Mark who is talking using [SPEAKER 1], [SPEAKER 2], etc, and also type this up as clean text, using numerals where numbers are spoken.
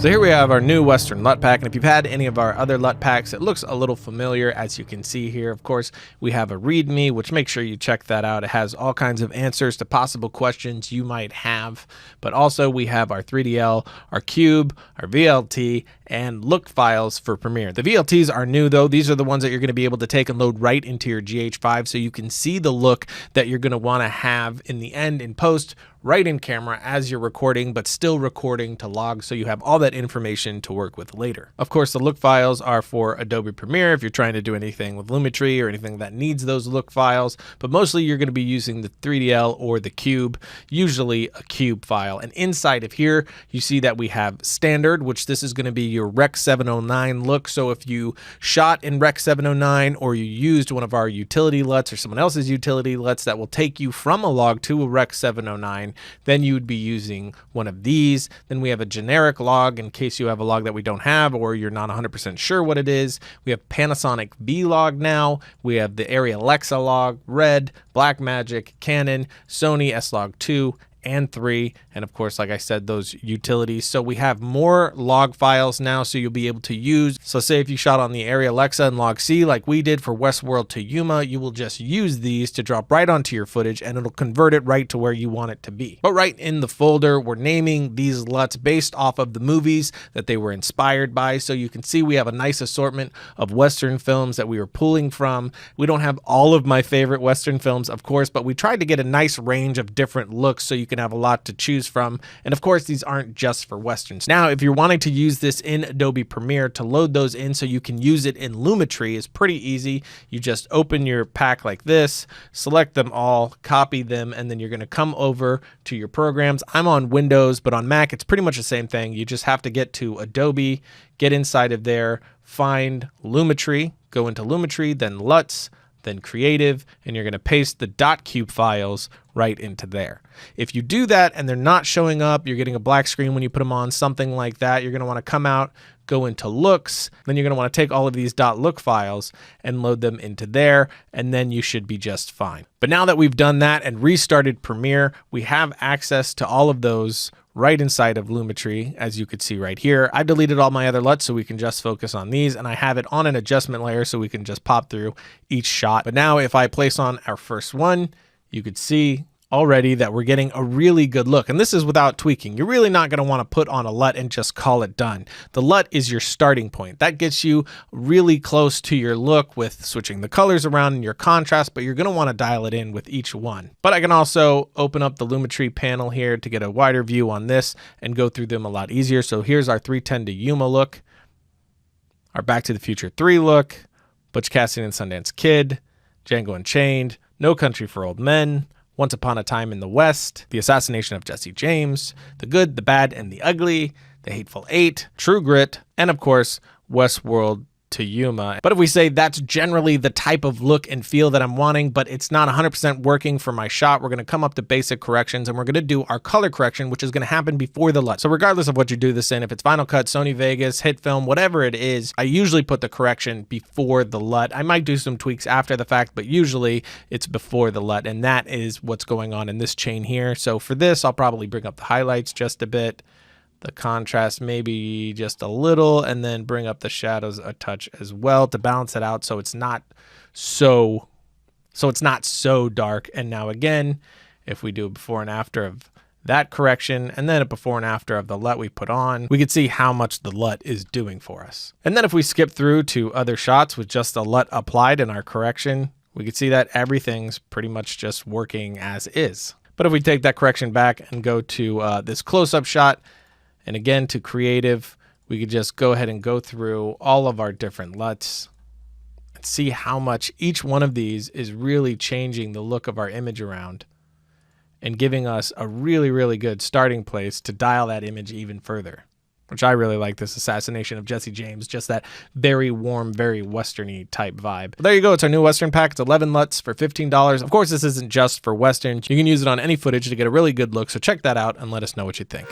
[SPEAKER 1] So here we have our new Western LUT pack, and if you've had any of our other LUT packs, it looks a little familiar, as you can see here. Of course, we have a README, which make sure you check that out. It has all kinds of answers to possible questions you might have, but also we have our 3DL, our Cube, our VLT, and look files for Premiere. The VLTs are new though. These are the ones that you're going to be able to take and load right into your GH5 so you can see the look that you're going to want to have in the end in post, right in camera as you're recording, but still recording to log so you have all that information to work with later. Of course, the look files are for Adobe Premiere if you're trying to do anything with Lumetri or anything that needs those look files, but mostly you're going to be using the 3DL or the Cube, usually a Cube file. And inside of here, you see that we have standard, which this is going to be your Rec 709 look. So if you shot in Rec 709 or you used one of our utility LUTs or someone else's utility LUTs that will take you from a log to a Rec 709, then you would be using one of these. Then we have a generic log in case you have a log that we don't have or you're not 100% sure what it is. We have Panasonic V-Log now. We have the Arri Alexa log, Red, Blackmagic, Canon, Sony S-Log 2, and 3, and of course, like I said, those utilities. So we have more log files now, so you'll be able to use. So say if you shot on the Arri Alexa and log C like we did for Westworld to Yuma, you will just use these to drop right onto your footage and it'll convert it right to where you want it to be. But right in the folder, we're naming these LUTs based off of the movies that they were inspired by. So you can see we have a nice assortment of Western films that we were pulling from. We don't have all of my favorite Western films, of course, but we tried to get a nice range of different looks so you can have a lot to choose from. And of course, these aren't just for Westerns. Now, if you're wanting to use this in Adobe Premiere, to load those in so you can use it in Lumetri is pretty easy. You just open your pack like this, select them all, copy them, and then you're going to come over to your programs. I'm on Windows, but on Mac, it's pretty much the same thing. You just have to get to Adobe, get inside of there, find Lumetri, go into Lumetri, then LUTs, then Creative, and you're going to paste the .cube files right into there. If you do that and they're not showing up, you're getting a black screen when you put them on, something like that, you're going to want to come out, go into looks, then you're going to want to take all of these .look files and load them into there, and then you should be just fine. But now that we've done that and restarted Premiere, we have access to all of those right inside of Lumetri, as you could see right here. I've deleted all my other LUTs so we can just focus on these, and I have it on an adjustment layer so we can just pop through each shot. But now if I place on our first one, you could see already that we're getting a really good look. And this is without tweaking. You're really not going to want to put on a LUT and just call it done. The LUT is your starting point. That gets you really close to your look with switching the colors around and your contrast, but you're going to want to dial it in with each one. But I can also open up the Lumetri panel here to get a wider view on this and go through them a lot easier. So here's our 310 to Yuma look, our Back to the Future 3 look, Butch Cassidy and Sundance Kid, Django Unchained, No Country for Old Men, Once Upon a Time in the West, The Assassination of Jesse James, The Good, the Bad, and the Ugly, The Hateful Eight, True Grit, and of course, Westworld to Yuma. But if we say that's generally the type of look and feel that I'm wanting, but it's not 100% working for my shot, we're going to come up to basic corrections and we're going to do our color correction, which is going to happen before the LUT. So regardless of what you do this in, if it's Final Cut, Sony Vegas, Hit Film, whatever it is, I usually put the correction before the LUT. I might do some tweaks after the fact, but usually it's before the LUT, and that is what's going on in this chain here. So for this, I'll probably bring up the highlights just a bit, the contrast maybe just a little, and then bring up the shadows a touch as well to balance it out so it's not so dark. And now again, if we do a before and after of that correction and then a before and after of the LUT we put on, we can see how much the LUT is doing for us. And then if we skip through to other shots with just the LUT applied in our correction, we can see that everything's pretty much just working as is. But if we take that correction back and go to this close-up shot, and again, to Creative, we could just go ahead and go through all of our different LUTs and see how much each one of these is really changing the look of our image around and giving us a really, really good starting place to dial that image even further, which I really like, this Assassination of Jesse James, just that very warm, very Western-y type vibe. But there you go. It's our new Western pack. It's 11 LUTs for $15. Of course, this isn't just for Westerns. You can use it on any footage to get a really good look. So check that out and let us know what you think.